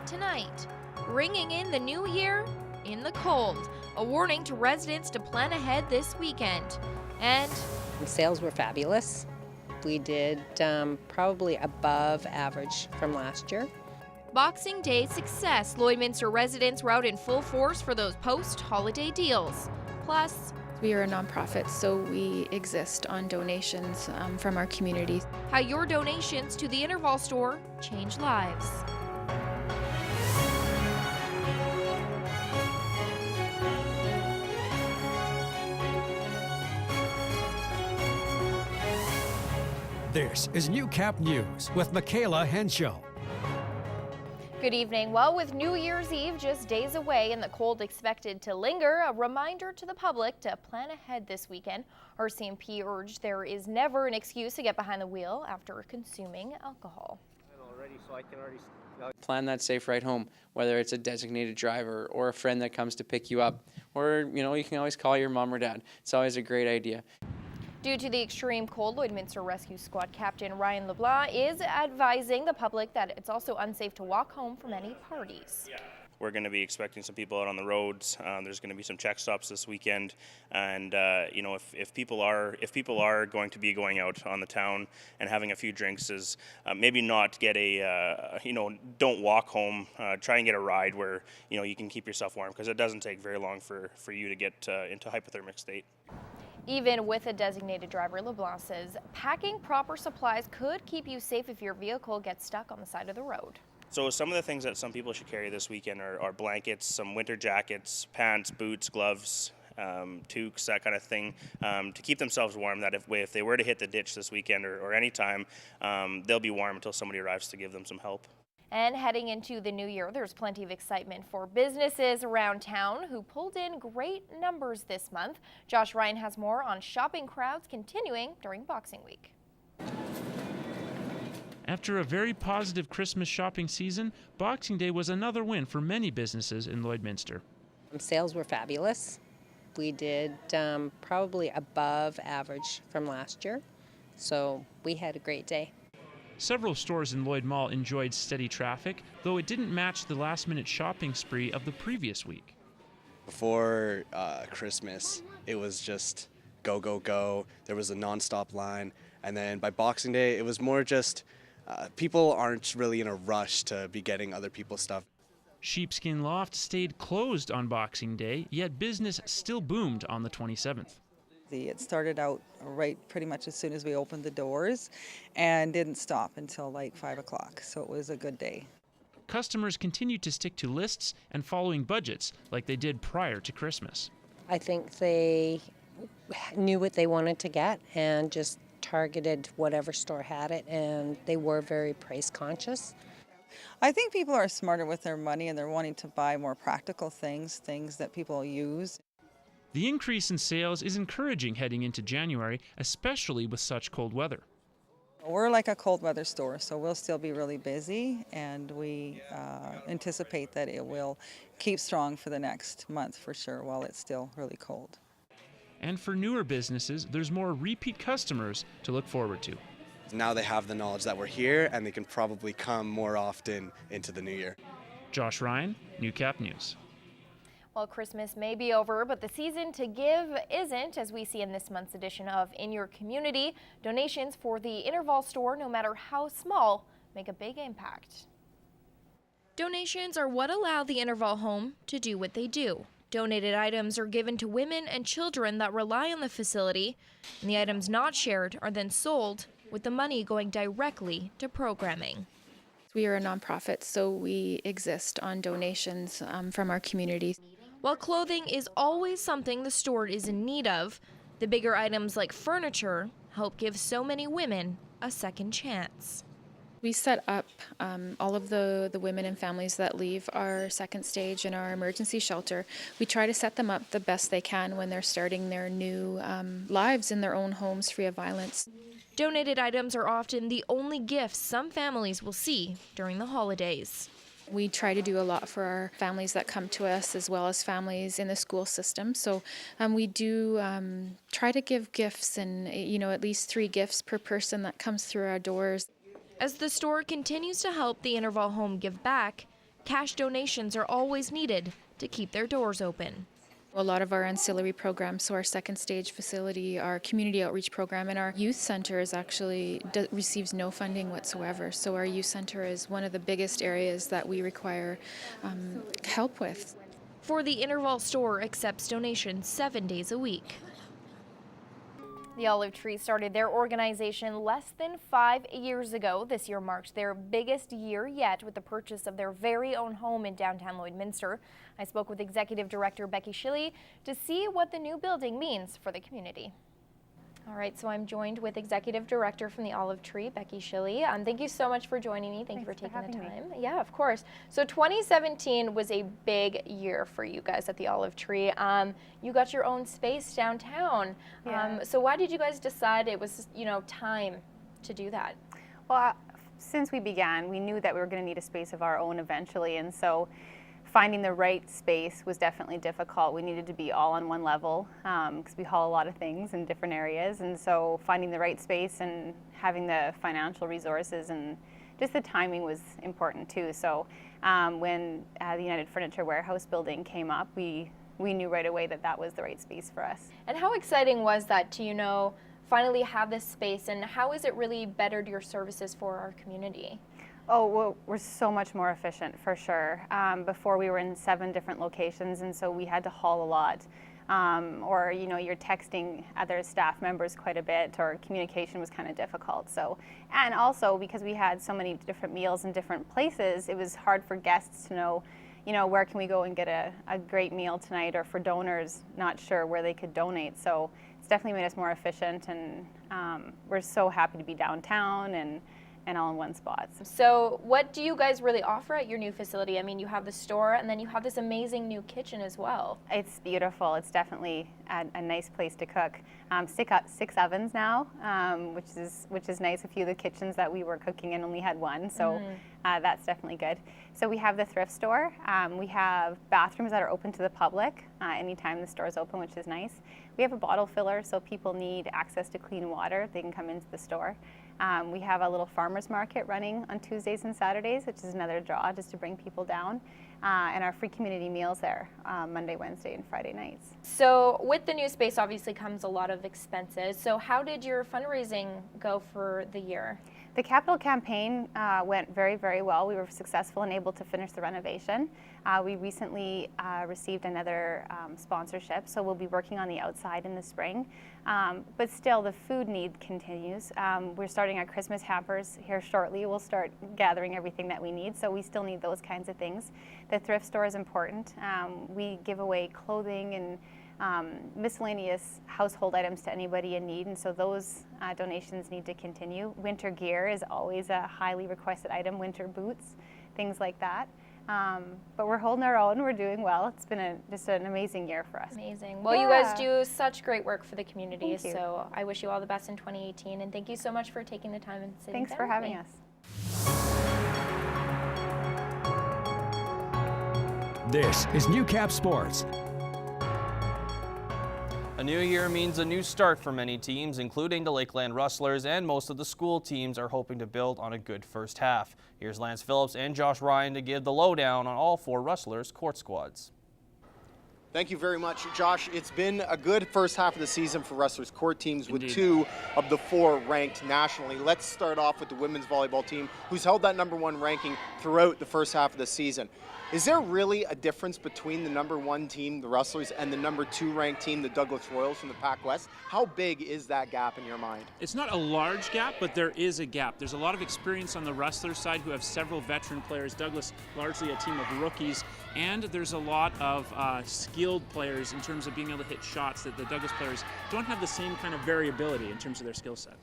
tonight. Ringing in the new year in the cold. A warning to residents to plan ahead this weekend. And sales were fabulous. We did probably above average from last year. Boxing Day success. Lloydminster residents were out in full force for those post-holiday deals. Plus, we are a nonprofit, so we exist on donations from our community. How your donations to the Interval store change lives. This is Newcap News with Michaela Henshaw. Good evening. Well, with New Year's Eve just days away and the cold expected to linger, a reminder to the public to plan ahead this weekend. RCMP urged there is never an excuse to get behind the wheel after consuming alcohol. Plan that safe ride home, whether it's a designated driver or a friend that comes to pick you up, or you can always call your mom or dad. It's always a great idea. Due to the extreme cold, Lloydminster Rescue Squad Captain Ryan LeBlanc is advising the public that it's also unsafe to walk home from any parties. We're going to be expecting some people out on the roads. There's going to be some check stops this weekend, and if people are going to be going out on the town and having a few drinks, is maybe not get don't walk home. Try and get a ride where you can keep yourself warm, because it doesn't take very long for you to get into hypothermic state. Even with a designated driver, LeBlanc says packing proper supplies could keep you safe if your vehicle gets stuck on the side of the road. So some of the things that some people should carry this weekend are blankets, some winter jackets, pants, boots, gloves, toques, that kind of thing, to keep themselves warm, that if they were to hit the ditch this weekend or any time, they'll be warm until somebody arrives to give them some help. And heading into the new year, there's plenty of excitement for businesses around town who pulled in great numbers this month. Josh Ryan has more on shopping crowds continuing during Boxing Week. After a very positive Christmas shopping season, Boxing Day was another win for many businesses in Lloydminster. Sales were fabulous. We did probably above average from last year, so we had a great day. Several stores in Lloyd Mall enjoyed steady traffic, though it didn't match the last-minute shopping spree of the previous week. Before Christmas, it was just go, go, go. There was a non-stop line. And then by Boxing Day, it was more just people aren't really in a rush to be getting other people's stuff. Sheepskin Loft stayed closed on Boxing Day, yet business still boomed on the 27th. It started out right pretty much as soon as we opened the doors and didn't stop until like 5 o'clock, so it was a good day. Customers continued to stick to lists and following budgets like they did prior to Christmas. I think they knew what they wanted to get and just targeted whatever store had it, and they were very price conscious. I think people are smarter with their money and they're wanting to buy more practical things that people use. The increase in sales is encouraging heading into January, especially with such cold weather. We're like a cold weather store, so we'll still be really busy, and we anticipate that it will keep strong for the next month for sure while it's still really cold. And for newer businesses, there's more repeat customers to look forward to. Now they have the knowledge that we're here, and they can probably come more often into the new year. Josh Ryan, Newcap News. Well, Christmas may be over, but the season to give isn't, as we see in this month's edition of In Your Community. Donations for the Interval store, no matter how small, make a big impact. Donations are what allow the Interval home to do what they do. Donated items are given to women and children that rely on the facility, and the items not shared are then sold, with the money going directly to programming. We are a nonprofit, so we exist on donations from our community. While clothing is always something the store is in need of, the bigger items like furniture help give so many women a second chance. We set up all of the women and families that leave our second stage in our emergency shelter. We try to set them up the best they can when they're starting their new lives in their own homes free of violence. Donated items are often the only gifts some families will see during the holidays. We try to do a lot for our families that come to us, as well as families in the school system. So we do try to give gifts, and at least 3 gifts per person that comes through our doors. As the store continues to help the Interval home give back, cash donations are always needed to keep their doors open. A lot of our ancillary programs, so our second stage facility, our community outreach program, and our youth center is actually receives no funding whatsoever. So our youth center is one of the biggest areas that we require help with. For the Interval store accepts donations 7 days a week. The Olive Tree started their organization less than 5 years ago. This year marked their biggest year yet with the purchase of their very own home in downtown Lloydminster. I spoke with Executive Director Becky Schilly to see what the new building means for the community. All right, so I'm joined with Executive Director from the Olive Tree, Becky Schilly. Thank you so much for joining me. Thank you for taking the time. Yeah, of course. So 2017 was a big year for you guys at the Olive Tree. You got your own space downtown. Yeah. So why did you guys decide it was, time to do that? Well, since we began, we knew that we were going to need a space of our own eventually, and so finding the right space was definitely difficult. We needed to be all on one level because we haul a lot of things in different areas, and so finding the right space and having the financial resources and just the timing was important too. So when the United Furniture Warehouse building came up, we knew right away that that was the right space for us. And how exciting was that to, finally have this space, and how has it really bettered your services for our community? Oh, well, we're so much more efficient for sure. Before we were in 7 different locations, and so we had to haul a lot. Or you're texting other staff members quite a bit, or communication was kind of difficult. So, and also because we had so many different meals in different places, it was hard for guests to know, where can we go and get a great meal tonight, or for donors, not sure where they could donate. So it's definitely made us more efficient, and we're so happy to be downtown and all in one spot. So what do you guys really offer at your new facility? I mean, you have the store, and then you have this amazing new kitchen as well. It's beautiful. It's definitely a nice place to cook. 6 ovens now, which is nice. A few of the kitchens that we were cooking in only had one, so that's definitely good. So we have the thrift store. We have bathrooms that are open to the public anytime the store is open, which is nice. We have a bottle filler, so people need access to clean water. They can come into the store. We have a little farmer's market running on Tuesdays and Saturdays, which is another draw just to bring people down. And our free community meals there Monday, Wednesday, and Friday nights. So with the new space obviously comes a lot of expenses. So how did your fundraising go for the year? The capital campaign went very, very well. We were successful and able to finish the renovation. We recently received another sponsorship, so we'll be working on the outside in the spring. But still, the food need continues. We're starting our Christmas hampers here shortly. We'll start gathering everything that we need, so we still need those kinds of things. The thrift store is important. We give away clothing and miscellaneous household items to anybody in need, and so those donations need to continue. Winter gear is always a highly requested item, winter boots, things like that. But we're holding our own, we're doing well. It's been just an amazing year for us. Amazing. Well, you guys do such great work for the community, so I wish you all the best in 2018, and thank you so much for taking the time and sitting Thanks down for with having me. us. This is Newcap Sports. A new year means a new start for many teams, including the Lakeland Rustlers, and most of the school teams are hoping to build on a good first half. Here's Lance Phillips and Josh Ryan to give the lowdown on all 4 Rustlers court squads. Thank you very much, Josh. It's been a good first half of the season for Rustlers court teams with 2 of the 4 ranked nationally. Let's start off with the women's volleyball team, who's held that #1 ranking throughout the first half of the season. Is there really a difference between the #1 team, the Rustlers, and the #2 ranked team, the Douglas Royals from the Pac West? How big is that gap in your mind? It's not a large gap, but there is a gap. There's a lot of experience on the Rustlers side who have several veteran players. Douglas, largely a team of rookies. And there's a lot of skilled players in terms of being able to hit shots that the Douglas players don't have the same kind of variability in terms of their skill set.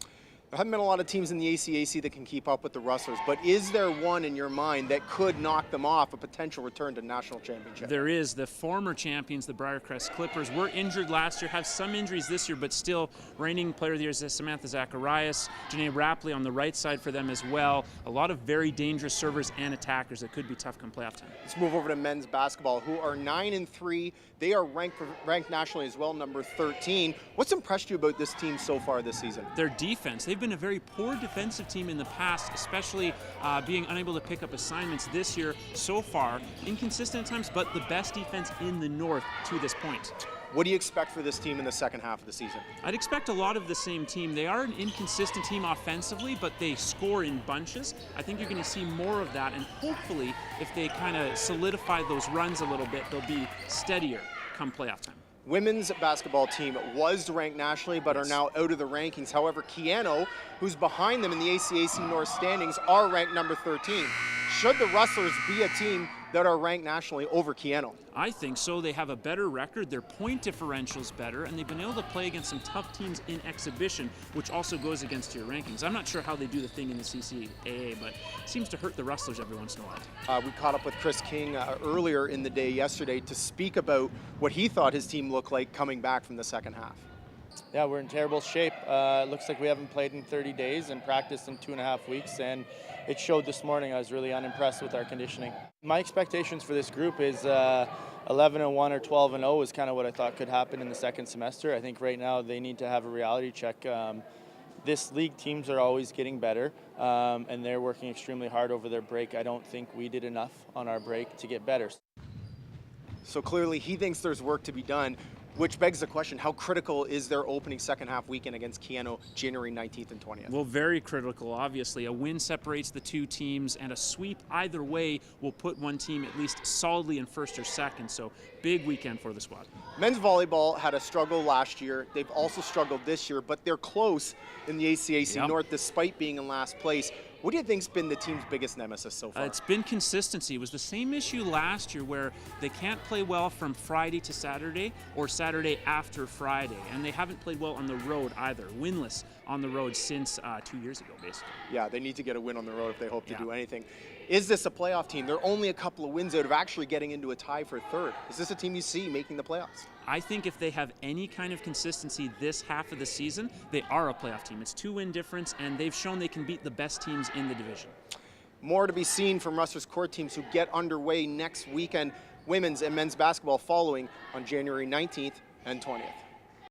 There haven't been a lot of teams in the ACAC that can keep up with the Rustlers, but is there one in your mind that could knock them off a potential return to national championship? There is. The former champions, the Briarcrest Clippers, were injured last year, have some injuries this year, but still reigning player of the year is Samantha Zacharias, Janae Rapley on the right side for them as well. A lot of very dangerous servers and attackers that could be tough come playoff time. Let's move over to men's basketball, who are 9-3. They are ranked nationally as well, number 13. What's impressed you about this team so far this season? Their defense. They've been a very poor defensive team in the past, especially being unable to pick up assignments this year so far. Inconsistent at times, but the best defense in the North to this point. What do you expect for this team in the second half of the season? I'd expect a lot of the same team. They are an inconsistent team offensively, but they score in bunches. I think you're going to see more of that, and hopefully, if they kind of solidify those runs a little bit, they'll be steadier come playoff time. Women's basketball team was ranked nationally, but are now out of the rankings. However, Keano, who's behind them in the ACAC North standings, are ranked number 13. Should the Rustlers be a team that are ranked nationally over Keano? I think so. They have a better record, their point differential's better, and they've been able to play against some tough teams in exhibition, which also goes against your rankings. I'm not sure how they do the thing in the CCAA, but it seems to hurt the Rustlers every once in a while. We caught up with Chris King earlier in the day yesterday to speak about what he thought his team looked like coming back from the second half. Yeah, we're in terrible shape. It looks like we haven't played in 30 days and practiced in 2.5 weeks, and it showed this morning. I was really unimpressed with our conditioning. My expectations for this group is 11-1 or 12-0 is kind of what I thought could happen in the second semester. I think right now they need to have a reality check. This league teams are always getting better, and they're working extremely hard over their break. I don't think we did enough on our break to get better. So clearly he thinks there's work to be done, which begs the question, how critical is their opening second half weekend against Keano, January 19th and 20th? Well, very critical, obviously. A win separates the two teams, and a sweep either way will put one team at least solidly in first or second, so big weekend for the squad. Men's volleyball had a struggle last year. They've also struggled this year, but they're close in the ACAC North despite being in last place. What do you think's been the team's biggest nemesis so far? It's been consistency. It was the same issue last year where they can't play well from Friday to Saturday or Saturday after Friday, and they haven't played well on the road either. Winless on the road since 2 years ago, basically. Yeah, they need to get a win on the road if they hope to do anything. Is this a playoff team? They're only a couple of wins out of actually getting into a tie for third. Is this a team you see making the playoffs? I think if they have any kind of consistency this half of the season, they are a playoff team. It's 2-win difference, and they've shown they can beat the best teams in the division. More to be seen from Rustlers court teams who get underway next weekend. Women's and men's basketball following on January 19th and 20th.